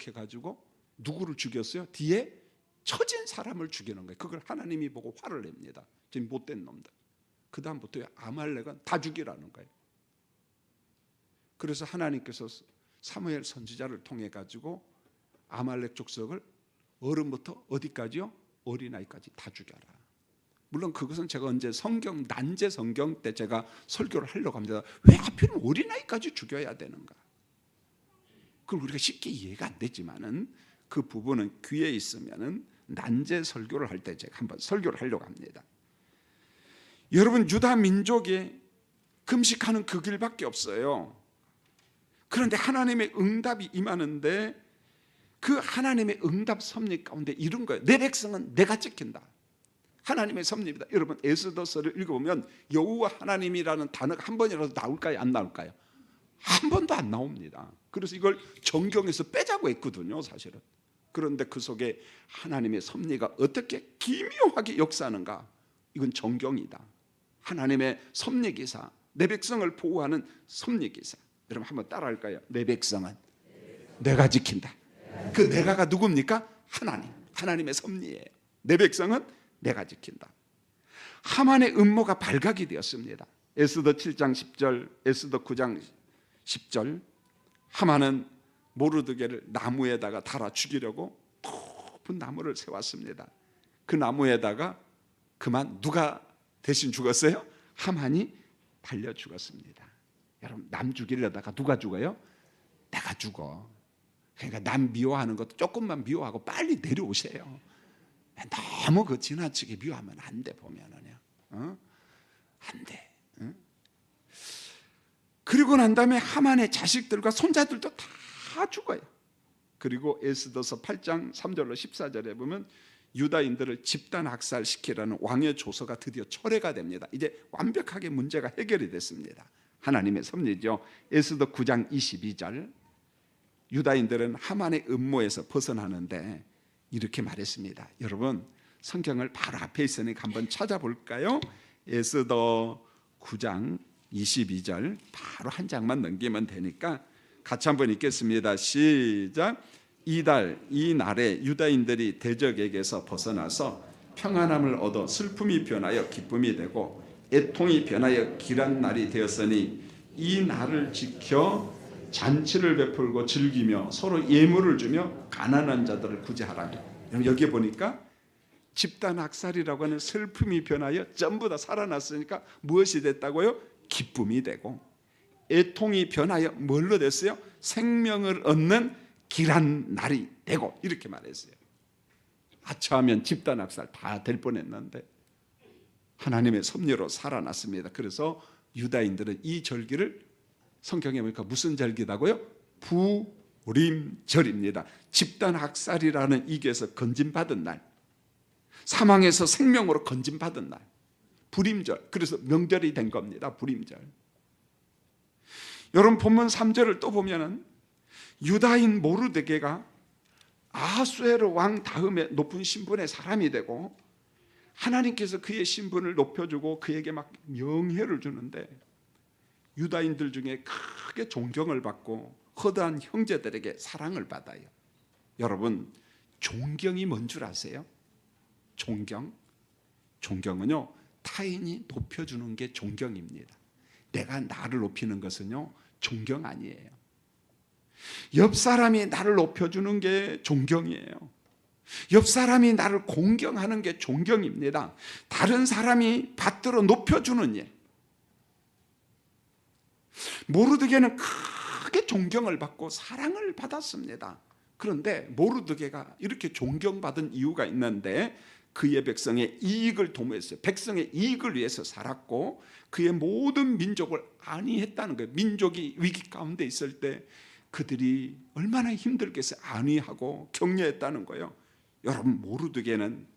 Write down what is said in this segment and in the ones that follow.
공격해가지고 누구를 죽였어요? 뒤에 처진 사람을 죽이는 거예요. 그걸 하나님이 보고 화를 냅니다. 지금 못된 놈들. 그 다음부터 아말렉은 다 죽이라는 거예요. 그래서 하나님께서 사무엘 선지자를 통해 가지고 아말렉 족속을 어른부터 어디까지요? 어린아이까지 다 죽여라. 물론 그것은 제가 언제 난제 성경 때 제가 설교를 하려고 합니다. 왜 하필 어린아이까지 죽여야 되는가? 그걸 우리가 쉽게 이해가 안 되지만은 그 부분은 귀에 있으면은 난제 설교를 할 때 제가 한번 설교를 하려고 합니다. 여러분, 유다 민족이 금식하는 그 길밖에 없어요. 그런데 하나님의 응답이 임하는데 그 하나님의 응답 섭리 가운데 이런 거예요. 내 백성은 내가 지킨다. 하나님의 섭리입니다. 여러분, 에스더서를 읽어보면 여호와 하나님이라는 단어가 한 번이라도 나올까요? 안 나올까요? 한 번도 안 나옵니다. 그래서 이걸 정경에서 빼자고 했거든요, 사실은. 그런데 그 속에 하나님의 섭리가 어떻게 기묘하게 역사하는가? 이건 정경이다. 하나님의 섭리기사, 내 백성을 보호하는 섭리기사. 여러분 한번 따라할까요? 내 백성은 내가 지킨다. 그 내가가 누굽니까? 하나님의 섭리예요. 내 백성은 내가 지킨다. 하만의 음모가 발각이 되었습니다. 에스더 7장 10절, 에스더 9장 10절. 하만은 모르드게를 나무에다가 달아 죽이려고 높은 나무를 세웠습니다. 그 나무에다가 그만 누가 대신 죽었어요? 하만이 달려 죽었습니다. 여러분, 남 죽이려다가 누가 죽어요? 내가 죽어. 그러니까 남 미워하는 것도 조금만 미워하고 빨리 내려오세요. 너무 그 지나치게 미워하면 안 돼. 보면은요, 안 돼. 그리고 난 다음에 하만의 자식들과 손자들도 다 죽어요. 그리고 에스더서 8장 3절로 14절에 보면 유다인들을 집단 학살시키라는 왕의 조서가 드디어 철회가 됩니다. 이제 완벽하게 문제가 해결이 됐습니다. 하나님의 섭리죠. 에스더 9장 22절. 유다인들은 하만의 음모에서 벗어나는데 이렇게 말했습니다. 여러분, 성경을 바로 앞에 있으니까 한번 찾아볼까요? 에스더 9장 22절 바로 한 장만 넘기면 되니까 같이 한번 읽겠습니다. 시작. 이 날에 유다인들이 대적에게서 벗어나서 평안함을 얻어 슬픔이 변하여 기쁨이 되고 애통이 변하여 길한 날이 되었으니 이 날을 지켜 잔치를 베풀고 즐기며 서로 예물을 주며 가난한 자들을 구제하라. 여기 보니까 집단 학살이라고 하는 슬픔이 변하여 전부 다 살아났으니까 무엇이 됐다고요? 기쁨이 되고, 애통이 변하여 뭘로 됐어요? 생명을 얻는 길한 날이 되고, 이렇게 말했어요. 아차하면 집단 학살 다 될 뻔했는데 하나님의 섭리로 살아났습니다. 그래서 유다인들은 이 절기를 성경에 보니까 무슨 절기다고요? 부림절입니다. 집단 학살이라는 이게서 건진받은 날, 사망에서 생명으로 건진받은 날, 부림절. 그래서 명절이 된 겁니다. 부림절. 여러분, 본문 3절을 또 보면은 유다인 모르드게가 아하수에로 왕 다음에 높은 신분의 사람이 되고 하나님께서 그의 신분을 높여주고 그에게 막 명예를 주는데 유다인들 중에 크게 존경을 받고 허다한 형제들에게 사랑을 받아요. 여러분, 존경이 뭔 줄 아세요? 존경은요, 타인이 높여주는 게 존경입니다. 내가 나를 높이는 것은요, 존경 아니에요. 옆 사람이 나를 높여주는 게 존경이에요. 옆 사람이 나를 공경하는 게 존경입니다. 다른 사람이 받들어 높여주는 일. 모르드게는 크게 존경을 받고 사랑을 받았습니다. 그런데 모르드게가 이렇게 존경받은 이유가 있는데 그의 백성의 이익을 도모했어요. 백성의 이익을 위해서 살았고 그의 모든 민족을 안위했다는 거예요. 민족이 위기 가운데 있을 때 그들이 얼마나 힘들겠어요. 안위하고 격려했다는 거예요. 여러분, 모르드게는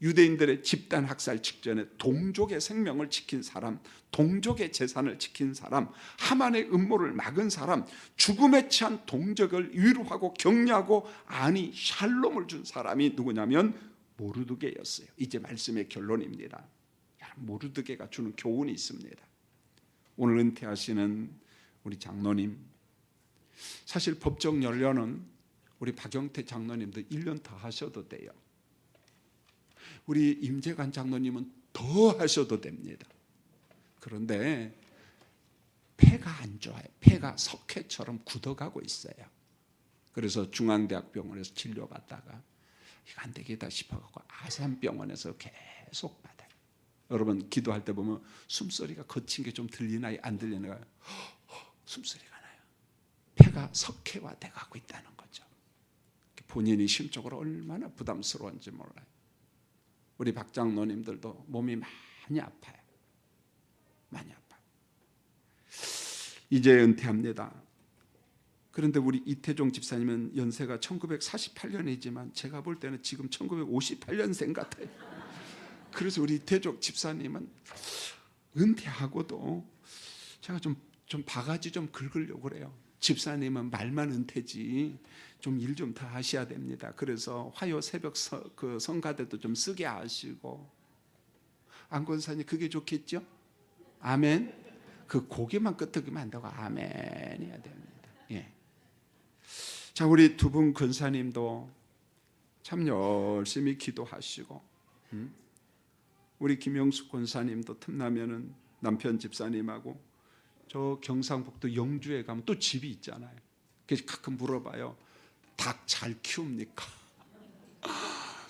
유대인들의 집단 학살 직전에 동족의 생명을 지킨 사람, 동족의 재산을 지킨 사람, 하만의 음모를 막은 사람, 죽음에 처한 동족을 위로하고 격려하고 안위, 샬롬을 준 사람이 누구냐면 모르드게였어요. 이제 말씀의 결론입니다. 모르드게가 주는 교훈이 있습니다. 오늘 은퇴하시는 우리 장로님, 사실 법정 연료는 우리 박영태 장로님도 1년 더 하셔도 돼요. 우리 임재관 장로님은 더 하셔도 됩니다. 그런데 폐가 안 좋아요. 폐가 석회처럼 굳어가고 있어요. 그래서 중앙대학병원에서 치료받다가 이거 안 되겠다 싶어갖고 아산병원에서 계속 받아요. 여러분 기도할 때 보면 숨소리가 거친 게 좀 들리나요? 안 들리나요? 숨소리가 나요. 폐가 석회화돼 가고 있다는 거죠. 본인이 심적으로 얼마나 부담스러운지 몰라요. 우리 박 장로님들도 몸이 많이 아파요. 많이 아파요. 이제 은퇴합니다. 그런데 우리 이태종 집사님은 연세가 1948년이지만 제가 볼 때는 지금 1958년생 같아요. 그래서 우리 이태종 집사님은 은퇴하고도 제가 좀 바가지 좀 긁으려고 그래요. 집사님은 말만 은퇴지 좀 일 좀 더 하셔야 됩니다. 그래서 화요 새벽 그 성가대도 좀 쓰게 하시고. 안 권사님 그게 좋겠죠? 아멘. 그 고개만 끄덕이면 안 되고 아멘 해야 됩니다. 예. 자, 우리 두 분 권사님도 참 열심히 기도하시고, 우리 김영숙 권사님도 틈나면은 남편 집사님하고 저 경상북도 영주에 가면 또 집이 있잖아요. 그래서 가끔 물어봐요. 닭 잘 키웁니까?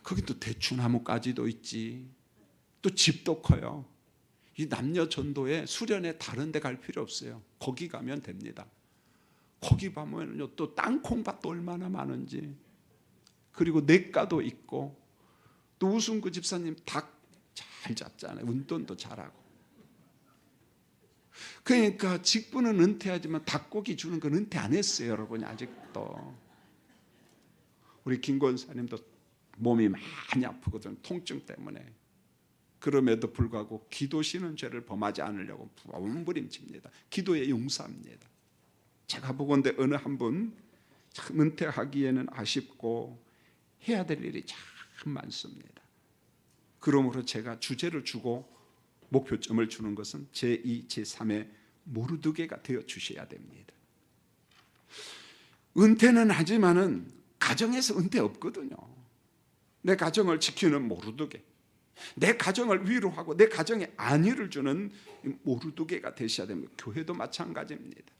거기 또 대추나무까지도 있지. 또 집도 커요. 이 남녀 전도에 수련회 다른 데 갈 필요 없어요. 거기 가면 됩니다. 거기 가면요 또 땅콩밭도 얼마나 많은지, 그리고 냇가도 있고, 또 우승구 집사님 닭 잘 잡잖아요. 운동도 잘하고. 그러니까 직분은 은퇴하지만 닭고기 주는 건 은퇴 안 했어요, 여러분이 아직도. 우리 김 권사님도 몸이 많이 아프거든, 통증 때문에. 그럼에도 불구하고 기도시는 죄를 범하지 않으려고 몸부림칩니다. 기도에 용서합니다. 제가 보건대 어느 한 분 참 은퇴하기에는 아쉽고 해야 될 일이 참 많습니다. 그러므로 제가 주제를 주고 목표점을 주는 것은 제2, 제3의 모르드게가 되어 주셔야 됩니다. 은퇴는 하지만은 가정에서 은퇴 없거든요. 내 가정을 지키는 모르드게, 내 가정을 위로하고 내 가정에 안위를 주는 모르드게가 되셔야 됩니다. 교회도 마찬가지입니다.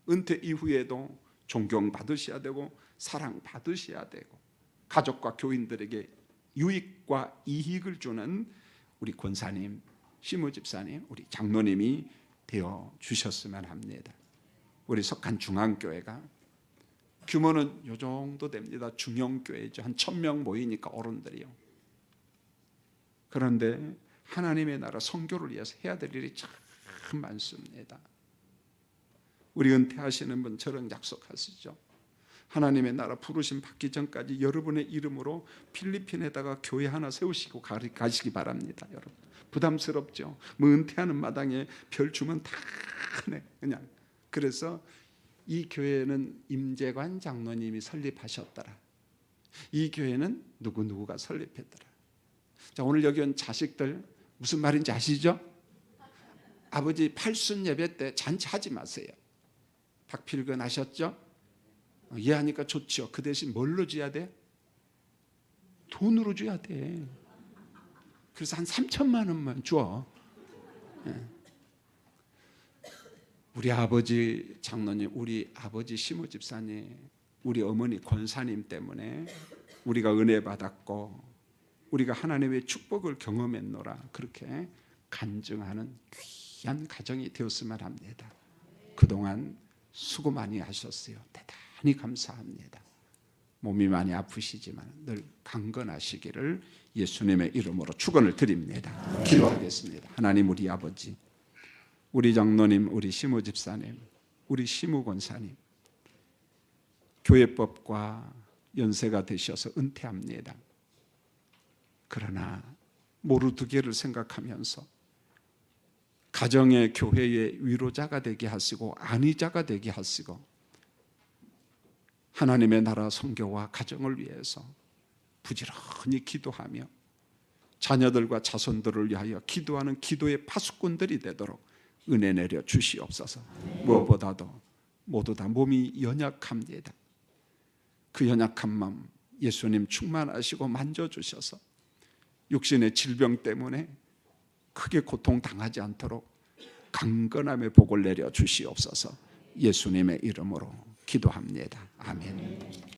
은퇴 이후에도 존경받으셔야 되고 사랑받으셔야 되고 가족과 교인들에게 유익과 이익을 주는 우리 권사님, 시무집사님, 우리 장로님이 되어 주셨으면 합니다. 우리 석한 중앙교회가 규모는 이 정도 됩니다. 중형교회죠. 한 1000명 모이니까 어른들이요. 그런데 하나님의 나라 선교를 위해서 해야 될 일이 참 많습니다. 우리 은퇴하시는 분처럼 약속하시죠. 하나님의 나라 부르심 받기 전까지 여러분의 이름으로 필리핀에다가 교회 하나 세우시고 가시기 바랍니다. 여러분 부담스럽죠. 뭐 은퇴하는 마당에 별 주면 다 네, 그냥. 그래서 이 교회는 임재관 장로님이 설립하셨더라. 이 교회는 누구누구가 설립했더라. 자, 오늘 여기 온 자식들 무슨 말인지 아시죠? 아버지 팔순 예배 때 잔치하지 마세요. 박필근 하셨죠? 이해하니까 좋죠. 그 대신 뭘로 줘야 돼? 돈으로 줘야 돼. 그래서 한 3천만 원만 줘. 우리 아버지 장로님, 우리 아버지 시무집사님, 우리 어머니 권사님 때문에 우리가 은혜 받았고 우리가 하나님의 축복을 경험했노라, 그렇게 간증하는 귀한 가정이 되었으면 합니다. 그동안 수고 많이 하셨어요. 대단히 감사합니다. 몸이 많이 아프시지만 늘 강건하시기를 예수님의 이름으로 축원을 드립니다. 기도하겠습니다. 하나님, 우리 아버지, 우리 장로님, 우리 시무집사님, 우리 시무권사님, 교회법과 연세가 되셔서 은퇴합니다. 그러나 모르드게를 생각하면서 가정의 교회의 위로자가 되게 하시고 안위자가 되게 하시고 하나님의 나라 선교와 가정을 위해서 부지런히 기도하며 자녀들과 자손들을 위하여 기도하는 기도의 파수꾼들이 되도록 은혜 내려 주시옵소서. 무엇보다도 모두 다 몸이 연약합니다. 그 연약한 마음 예수님 충만하시고 만져주셔서 육신의 질병 때문에 크게 고통당하지 않도록 강건함의 복을 내려 주시옵소서. 예수님의 이름으로 기도합니다. 아멘.